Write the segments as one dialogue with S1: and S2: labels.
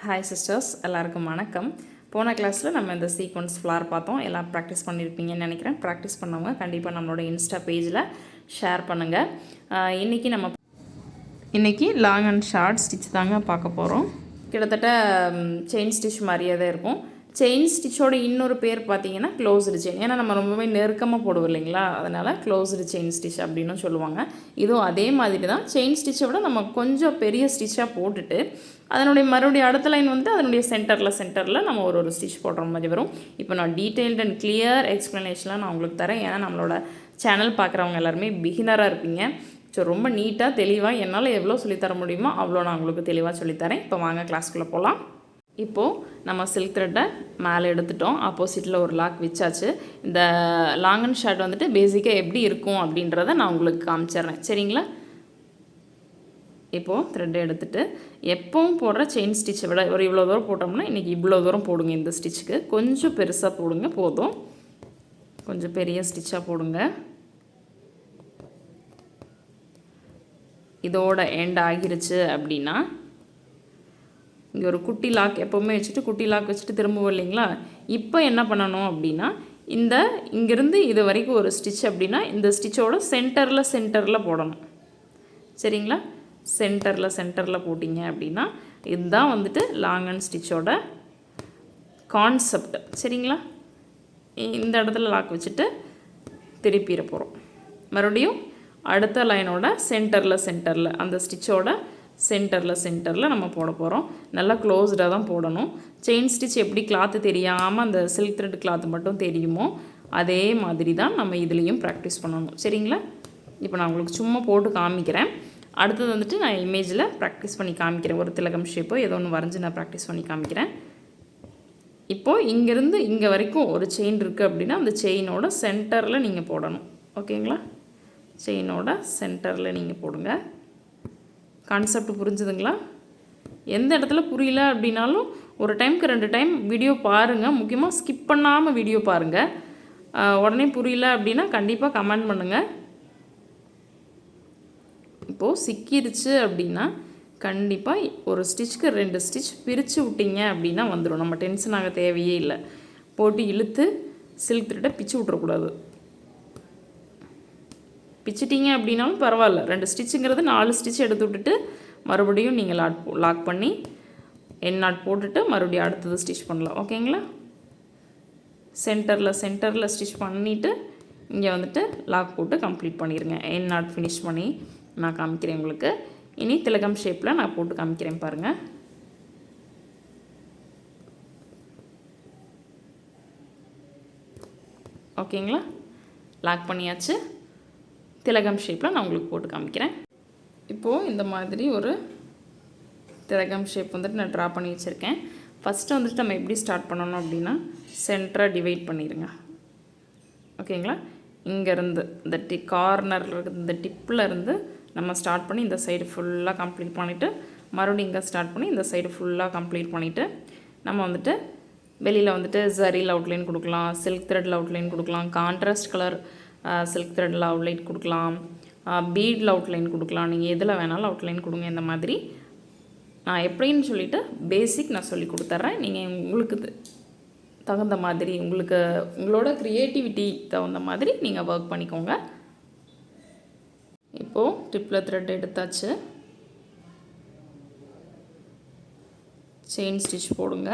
S1: Hi sisters, எல்லாருக்கும் வணக்கம். போன கிளாஸில் நம்ம இந்த சீக்வன்ஸ் ஃப்ளார் பார்த்தோம். எல்லாம் ப்ராக்டிஸ் பண்ணியிருப்பீங்கன்னு நினைக்கிறேன். ப்ராக்டிஸ் பண்ணவங்க கண்டிப்பாக நம்மளோட இன்ஸ்டா பேஜில் ஷேர் பண்ணுங்கள். இன்றைக்கி லாங் அண்ட் ஷார்ட் ஸ்டிச் தாங்க பார்க்க போகிறோம். கிட்டத்தட்ட செயின் ஸ்டிச் மாதிரியே தான் இருக்கும். செயின் ஸ்டிச்சோட இன்னொரு பேர் பார்த்தீங்கன்னா க்ளோஸ்டு செயின். ஏன்னா நம்ம ரொம்பவே நெருக்கமாக போடுவோம் இல்லைங்களா, அதனால் க்ளோஸ்டு செயின் ஸ்டிச் அப்படின்னு சொல்லுவாங்க. இதுவும் அதே மாதிரி தான். செயின் ஸ்டிச்சை விட நம்ம கொஞ்சம் பெரிய ஸ்டிச்சாக போட்டுட்டு அதனுடைய மறுபடியும் அடுத்த லைன் வந்து அதனுடைய சென்டரில் நம்ம ஒரு ஸ்டிச் போடுற மாதிரி வரும். இப்போ நான் டீட்டெயில்டு அண்ட் கிளியர் எக்ஸ்ப்ளனேஷன்லாம் நான் உங்களுக்கு தரேன். ஏன்னா நம்மளோட சேனல் பார்க்குறவங்க எல்லாருமே பிகினராக இருப்பீங்க. ஸோ ரொம்ப நீட்டாக தெளிவாக என்னால் எவ்வளோ சொல்லித்தர முடியுமோ அவ்வளோ நான் உங்களுக்கு தெளிவாக சொல்லித்தரேன். இப்போ வாங்க கிளாஸ்க்குள்ளே போகலாம். இப்போது நம்ம சில்க் த்ரெட்டை மேலே எடுத்துட்டோம். ஆப்போசிட்டில் ஒரு லாக் வச்சாச்சு. இந்த லாங் அண்ட் ஷார்ட் வந்துட்டு பேசிக்காக எப்படி இருக்கும் அப்படின்றத நான் உங்களுக்கு காமிச்சிட்றேன், சரிங்களா? இப்போது த்ரெட்டை எடுத்துகிட்டு எப்போவும் போடுற செயின் ஸ்டிச்சை விட ஒரு இவ்வளோ தூரம் போட்டோம்னா இன்றைக்கி இவ்வளோ தூரம் போடுங்க. இந்த ஸ்டிச்சுக்கு கொஞ்சம் பெருசாக போடுங்க, போதும். கொஞ்சம் பெரிய ஸ்டிச்சாக போடுங்க. இதோட எண்ட் ஆகிருச்சு அப்படின்னா இங்கே ஒரு குட்டி லாக் எப்போவுமே வச்சுட்டு குட்டி லாக் வச்சுட்டு திரும்பவும் இல்லைங்களா. இப்போ என்ன பண்ணணும் அப்படின்னா இங்கேருந்து இது வரைக்கும் ஒரு ஸ்டிச் அப்படின்னா இந்த ஸ்டிச்சோட சென்டரில் போடணும், சரிங்களா? சென்டரில் போட்டிங்க அப்படின்னா இதுதான் வந்துட்டு லாங் அண்ட் ஸ்டிச்சோட கான்செப்ட், சரிங்களா? இந்த இடத்துல லாக் வச்சுட்டு திருப்பிட போகிறோம். மறுபடியும் அடுத்த லைனோட சென்டரில் அந்த ஸ்டிச்சோட சென்டரில் நம்ம போட போகிறோம். நல்லா க்ளோஸ்டாக தான் போடணும். செயின் ஸ்டிச் எப்படி கிளாத்து தெரியாமல் அந்த சில்க் த்ரெட் கிளாத்து மட்டும் தெரியுமோ அதே மாதிரி தான் நம்ம இதுலேயும் ப்ராக்டிஸ் பண்ணணும், சரிங்களா? இப்போ நான் உங்களுக்கு சும்மா போட்டு காமிக்கிறேன். அடுத்தது வந்துட்டு நான் இமேஜில் ப்ராக்டிஸ் பண்ணி காமிக்கிறேன். ஒரு திலகம் ஷேப்போ ஏதோ ஒன்று வரைஞ்சி நான் ப்ராக்டிஸ் பண்ணி காமிக்கிறேன். இப்போது இங்கேருந்து இங்கே வரைக்கும் ஒரு செயின் இருக்குது அப்படின்னா அந்த செயினோட சென்டரில் நீங்கள் போடணும், ஓகேங்களா? செயினோட சென்டரில் நீங்கள் போடுங்க. கான்செப்ட் புரிஞ்சுதுங்களா? எந்த இடத்துல புரியல அப்படின்னாலும் ஒரு டைமுக்கு 2 டைம் வீடியோ பாருங்கள். முக்கியமாக ஸ்கிப் பண்ணாமல் வீடியோ பாருங்கள். உடனே புரியல அப்படின்னா கண்டிப்பாக கமெண்ட் பண்ணுங்கள். இப்போது சிக்கிருச்சு அப்படின்னா கண்டிப்பாக ஒரு ஸ்டிச்சுக்கு 2 ஸ்டிச் பிரித்து விட்டிங்க அப்படின்னா வந்துடும். நம்ம டென்ஷன் ஆக தேவையே இல்லை. போட்டு இழுத்து சில்க் த்ரெட்டை பிச்சு விட்றக்கூடாது. பிச்சிட்டிங்க அப்படின்னாலும் பரவாயில்ல. 2 ஸ்டிச்சுங்கிறது 4 ஸ்டிச் எடுத்து விட்டுட்டு மறுபடியும் நீங்கள் லாக் பண்ணி என் நாட் போட்டுட்டு மறுபடியும் அடுத்தது ஸ்டிச் பண்ணலாம், ஓகேங்களா? சென்டரில் ஸ்டிச் பண்ணிவிட்டு இங்கே வந்துட்டு லாக் போட்டு கம்ப்ளீட் பண்ணிடுங்க. என் நாட் ஃபினிஷ் பண்ணி நான் காமிக்கிறேன் உங்களுக்கு. இனி திலகம் ஷேப்பில் நான் போட்டு காமிக்கிறேன் பாருங்கள். ஓகேங்களா? லாக் பண்ணியாச்சு. திலகம் ஷேப்பில் நான் உங்களுக்கு போட்டு காமிக்கிறேன். இப்போது இந்த மாதிரி ஒரு திலகம் ஷேப் வந்துட்டு நான் ட்ரா பண்ணி வச்சுருக்கேன். ஃபஸ்ட்டு வந்துட்டு நம்ம எப்படி ஸ்டார்ட் பண்ணணும் அப்படின்னா சென்டரை டிவைட் பண்ணிடுங்க, ஓகேங்களா? இங்கேருந்து இந்த கார்னரில் இருக்கிற இந்த டிப்பில் இருந்து நம்ம ஸ்டார்ட் பண்ணி இந்த சைடு ஃபுல்லாக கம்ப்ளீட் பண்ணிவிட்டு மறுபடியும் இங்கே ஸ்டார்ட் பண்ணி இந்த சைடு ஃபுல்லாக கம்ப்ளீட் பண்ணிவிட்டு நம்ம வந்துட்டு வெளியில் வந்துட்டு ஜரியில் அவுட்லைன் கொடுக்கலாம், சில்க் த்ரெட்டில் அவுட்லைன் கொடுக்கலாம், கான்ட்ராஸ்ட் கலர் சில்க் த்ரெட்டில் அவுட்லைன் கொடுக்கலாம், பீடில் அவுட்லைன் கொடுக்கலாம். நீங்கள் எதில் வேணாலும் அவுட்லைன் கொடுங்க. இந்த மாதிரி நான் எப்படின்னு சொல்லிவிட்டு பேசிக் நான் சொல்லி கொடுத்துட்றேன். நீங்கள் உங்களுக்கு தகுந்த மாதிரி உங்களோட க்ரியேட்டிவிட்டி தகுந்த மாதிரி நீங்கள் ஒர்க் பண்ணிக்கோங்க. இப்போது டிப்பில் த்ரெட் எடுத்தாச்சு. செயின் ஸ்டிச் போடுங்க.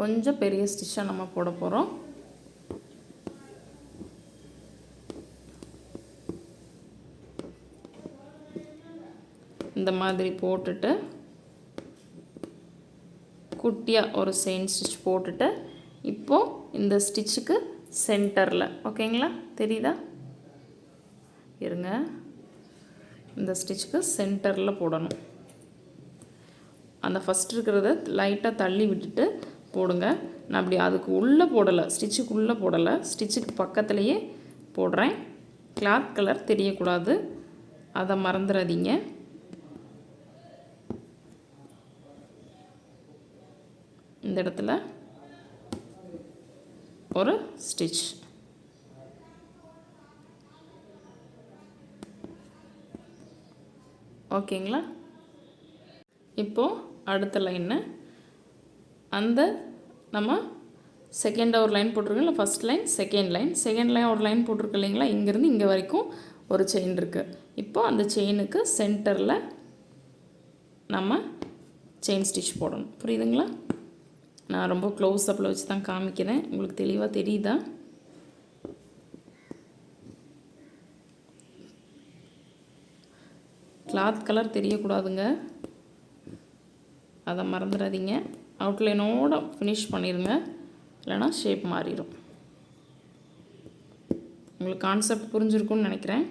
S1: கொஞ்சம் பெரிய ஸ்டிச்சாக நம்ம போட போகிறோம். இந்த மாதிரி போட்டுட்டு குட்டியாக ஒரு செயின் ஸ்டிச் போட்டுட்டு இப்போது இந்த ஸ்டிச்சுக்கு சென்டரில், ஓகேங்களா? தெரியுதா? இருங்க, இந்த ஸ்டிச்சுக்கு சென்டரில் போடணும். அந்த ஃபஸ்ட் இருக்கிறத லைட்டாக தள்ளி விட்டுட்டு போடுங்க. நான் அப்படி அதுக்கு உள்ளே போடலை, ஸ்டிச்சுக்குள்ளே போடலை, ஸ்டிச்சுக்கு பக்கத்துலேயே போடுறேன். கிளாத் கலர் தெரியக்கூடாது, அதை மறந்துடாதீங்க. இந்த இடத்துல ஒரு ஸ்டிச், ஓகேங்களா? இப்போது அடுத்த லைன்னு அந்த நம்ம செகண்டாக ஒரு லைன் போட்டிருக்கோம் இல்லை ஃபஸ்ட் லைன் செகண்ட் லைன் ஒரு லைன் போட்டிருக்கு இல்லைங்களா, இங்கேருந்து இங்கே வரைக்கும் ஒரு செயின் இருக்குது. இப்போ அந்த செயினுக்கு சென்டரில் நம்ம செயின் ஸ்டிச் போடணும். புரியுதுங்களா? நான் ரொம்ப க்ளோஸ் அப்பில் வச்சு தான் காமிக்கிறேன். உங்களுக்கு தெளிவாக தெரியுதா? கிளாத் கலர் தெரியக்கூடாதுங்க, அதை மறந்துடாதீங்க. அவுட்லைனோட ஃபினிஷ் பண்ணிடுங்க, இல்லைனா ஷேப் மாறிடும். உங்களுக்கு கான்செப்ட் புரிஞ்சிருக்கும்னு நினைக்கிறேன்.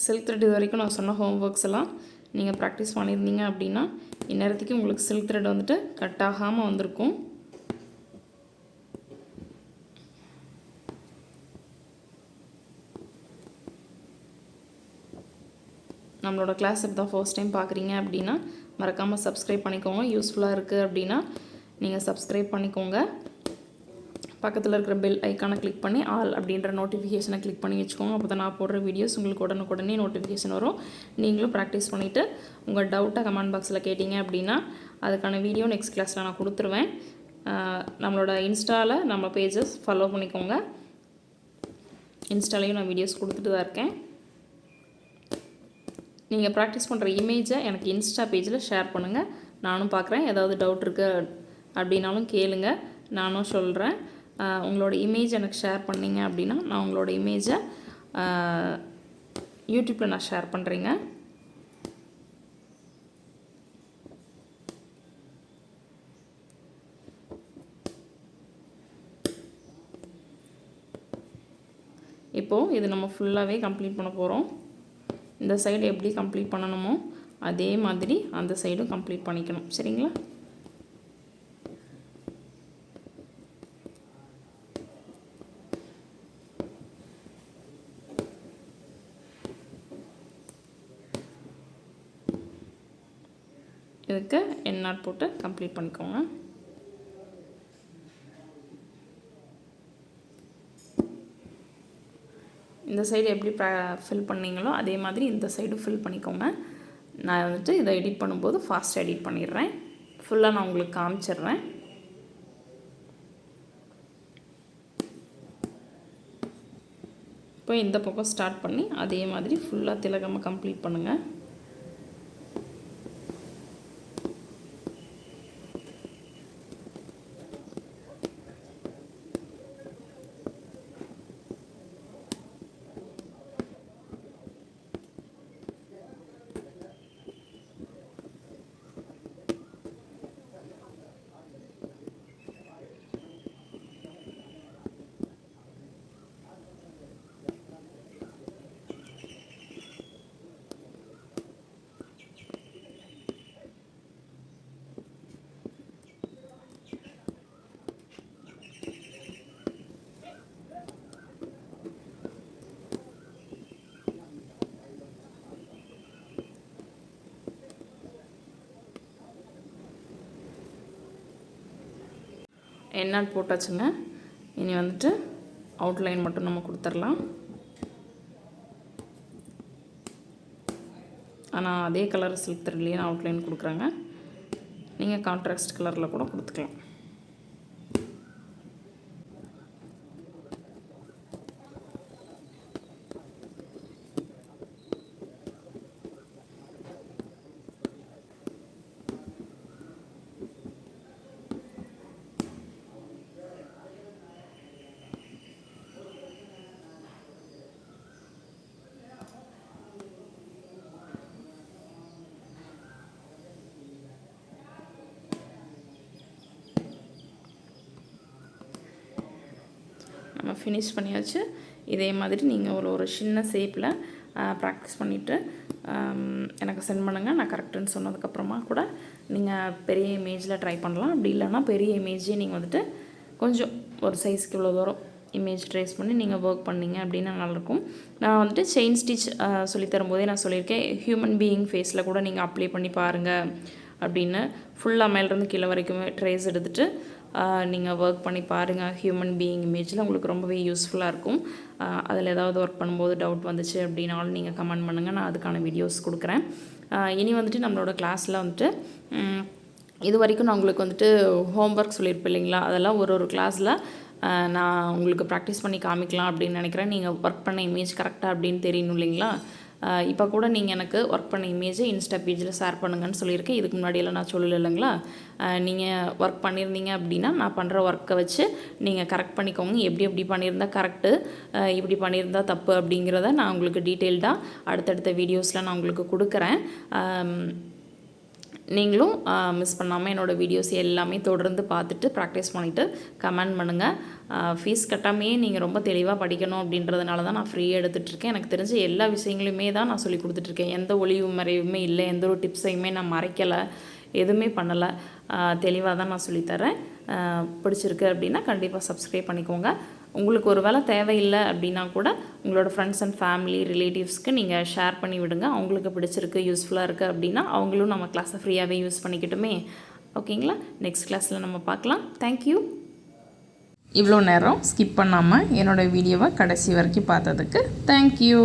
S1: சில்க் த்ரெட் இது வரைக்கும் நான் சொன்ன ஹோம் ஒர்க்ஸ் எல்லாம் நீங்கள் ப்ராக்டிஸ் பண்ணியிருந்தீங்க அப்படின்னா இந்நேரத்துக்கு உங்களுக்கு சில்க் த்ரெட் வந்துட்டு கட் ஆகாமல் வந்திருக்கும். நம்மளோட கிளாஸ் இப்போ தான் ஃபர்ஸ்ட் டைம் பார்க்குறீங்க அப்படின்னா மறக்காமல் சப்ஸ்கிரைப் பண்ணிக்கோங்க. யூஸ்ஃபுல்லாக இருக்குது அப்படின்னா நீங்கள் சப்ஸ்கிரைப் பண்ணிக்கோங்க. பக்கத்தில் இருக்கிற பெல் ஐக்கானை கிளிக் பண்ணி ஆல் அப்படின்ற நோட்டிஃபிகேஷனை கிளிக் பண்ணி வச்சுக்கோங்க. அப்போ தான் நான் போடுற வீடியோஸ் உங்களுக்கு உடனுக்குடனே நோட்டிஃபிகேஷன் வரும். நீங்களும் ப்ராக்டிஸ் பண்ணிவிட்டு உங்கள் டவுட்டை கமெண்ட் பாக்ஸில் கேட்டிங்க அப்படின்னா அதுக்கான வீடியோ நெக்ஸ்ட் கிளாஸில் நான் கொடுத்துருவேன். நம்மளோட இன்ஸ்டாவில் நம்ம பேஜஸ் ஃபாலோ பண்ணிக்கோங்க. இன்ஸ்டாலையும் நான் வீடியோஸ் கொடுத்துட்டு தான் இருக்கேன். நீங்கள் ப்ராக்டிஸ் பண்ணுற இமேஜை எனக்கு இன்ஸ்டா பேஜில் ஷேர் பண்ணுங்கள், நானும் பார்க்குறேன். ஏதாவது டவுட் இருக்குது அப்படின்னாலும் கேளுங்க, நானும் சொல்கிறேன். உங்களோட இமேஜ் எனக்கு ஷேர் பண்ணிங்க அப்படின்னா நான் உங்களோட இமேஜை யூடியூப்பில் நான் ஷேர் பண்ணுறேங்க. இப்போது இது நம்ம ஃபுல்லாகவே கம்ப்ளீட் பண்ண போகிறோம். இந்த சைடு எப்படி கம்ப்ளீட் பண்ணணுமோ அதே மாதிரி அந்த சைடும் கம்ப்ளீட் பண்ணிக்கணும். சரிங்களா? இதுக்கு என் நாட் போட்டு கம்ப்ளீட் பண்ணிக்கோங்க. இந்த சைடு எப்படி ஃபில் பண்ணிங்களோ அதே மாதிரி இந்த சைடு ஃபில் பண்ணிக்கோங்க. நான் வந்துட்டு இதை எடிட் பண்ணும்போது ஃபாஸ்ட்டாக எடிட் பண்ணிடுறேன். ஃபுல்லாக நான் உங்களுக்கு காமிச்சிடுறேன். இப்போ இந்த பக்கம் ஸ்டார்ட் பண்ணி அதே மாதிரி ஃபுல்லாக திலகமாக கம்ப்ளீட் பண்ணுங்கள். என்னாட் போட்டாச்சுங்க. இனி வந்துட்டு அவுட்லைன் மட்டும் நம்ம கொடுத்துடலாம். ஆனால் அதே கலர் சில்க் த்ரெட்லேயே நான் அவுட்லைன் கொடுக்குறேங்க. நீங்கள் கான்ட்ராஸ்ட் கலரில் கூட கொடுத்துக்கலாம். நம்ம ஃபினிஷ் பண்ணியாச்சு. இதே மாதிரி நீங்கள் ஒரு சின்ன ஷேப்பில் ப்ராக்டிஸ் பண்ணிவிட்டு எனக்கு சென்ட் பண்ணுங்கள். நான் கரெக்டுன்னு சொன்னதுக்கப்புறமா கூட நீங்கள் பெரிய இமேஜில் ட்ரை பண்ணலாம். அப்படி இல்லைன்னா பெரிய இமேஜே நீங்கள் வந்துட்டு கொஞ்சம் ஒரு சைஸ்க்கு இவ்வளோ தூரம் இமேஜ் ட்ரேஸ் பண்ணி நீங்கள் ஒர்க் பண்ணிங்க அப்படின்னா நல்லாயிருக்கும். நான் வந்துட்டு செயின் ஸ்டிச் சொல்லித்தரும்போதே நான் சொல்லியிருக்கேன், ஹியூமன் பீயிங் ஃபேஸில் கூட நீங்கள் அப்ளை பண்ணி பாருங்கள் அப்படின்னு. ஃபுல்லாக மேலேருந்து கீழே வரைக்குமே ட்ரேஸ் எடுத்துகிட்டு நீங்கள் ஒர்க் பண்ணி பாருங்கள். ஹியூமன் பீயிங் இமேஜில் உங்களுக்கு ரொம்பவே யூஸ்ஃபுல்லாக இருக்கும். அதில் ஏதாவது ஒர்க் பண்ணும்போது டவுட் வந்துச்சு அப்படின்னாலும் நீங்கள் கமெண்ட் பண்ணுங்கள், நான் அதுக்கான வீடியோஸ் கொடுக்குறேன். இனி வந்துட்டு நம்மளோட கிளாஸில் வந்துட்டு இது வரைக்கும் நான் உங்களுக்கு வந்துட்டு ஹோம்ஒர்க் சொல்லியிருப்பேன் இல்லைங்களா, அதெல்லாம் ஒரு கிளாஸில் நான் உங்களுக்கு ப்ராக்டிஸ் பண்ணி காமிக்கலாம் அப்படின்னு நினைக்கிறேன். நீங்கள் ஒர்க் பண்ண இமேஜ் கரெக்டாக அப்படின்னு தெரியணும் இல்லைங்களா. இப்போ கூட நீங்கள் எனக்கு ஒர்க் பண்ண இமேஜை இன்ஸ்டா பேஜில் ஷேர் பண்ணுங்கன்னு சொல்லியிருக்கேன். இதுக்கு முன்னாடியெல்லாம் நான் சொல்லலை இல்லைங்களா. நீங்கள் ஒர்க் பண்ணியிருந்தீங்க அப்படின்னா நான் பண்ணுற ஒர்க்கை வச்சு நீங்கள் கரெக்ட் பண்ணிக்கோங்க. எப்படி பண்ணியிருந்தால் கரெக்டு, இப்படி பண்ணியிருந்தால் தப்பு அப்படிங்கிறத நான் உங்களுக்கு டீட்டெயில்டாக அடுத்தடுத்த வீடியோஸில் நான் உங்களுக்கு கொடுக்குறேன். நீங்களும் மிஸ் பண்ணாமல் என்னோடய வீடியோஸ் எல்லாமே தொடர்ந்து பார்த்துட்டு ப்ராக்டிஸ் பண்ணிவிட்டு கமெண்ட் பண்ணுங்கள். ஃபீஸ் கட்டாமையே நீங்கள் ரொம்ப தெளிவாக படிக்கணும் அப்படின்றதுனால தான் நான் ஃப்ரீயாக எடுத்துகிட்ருக்கேன். எனக்கு தெரிஞ்ச எல்லா விஷயங்களையுமே தான் நான் சொல்லி கொடுத்துட்ருக்கேன். எந்த ஒளிவு மறைவுமே இல்லை, எந்த ஒரு டிப்ஸையுமே நான் மறைக்கலை, எதுவுமே பண்ணலை. தெளிவாக தான் நான் சொல்லித்தரேன். பிடிச்சிருக்கு அப்படின்னா கண்டிப்பாக சப்ஸ்கிரைப் பண்ணிக்கோங்க. உங்களுக்கு ஒரு வேளை தேவையில்லை அப்படின்னா கூட உங்களோட ஃப்ரெண்ட்ஸ் அண்ட் ஃபேமிலி ரிலேட்டிவ்ஸ்க்கு நீங்கள் ஷேர் பண்ணி விடுங்க. அவங்களுக்கு பிடிச்சிருக்கு, யூஸ்ஃபுல்லாக இருக்குது அப்படின்னா அவங்களும் நம்ம கிளாஸை ஃப்ரீயாகவே யூஸ் பண்ணிக்கிட்டுமே. ஓகேங்களா, நெக்ஸ்ட் கிளாஸில் நம்ம பார்க்கலாம். தேங்க்யூ. இவ்வளோ நேரம் ஸ்கிப் பண்ணாமல் என்னோடய வீடியோவை கடைசி வரைக்கும் பார்த்ததுக்கு தேங்க்யூ.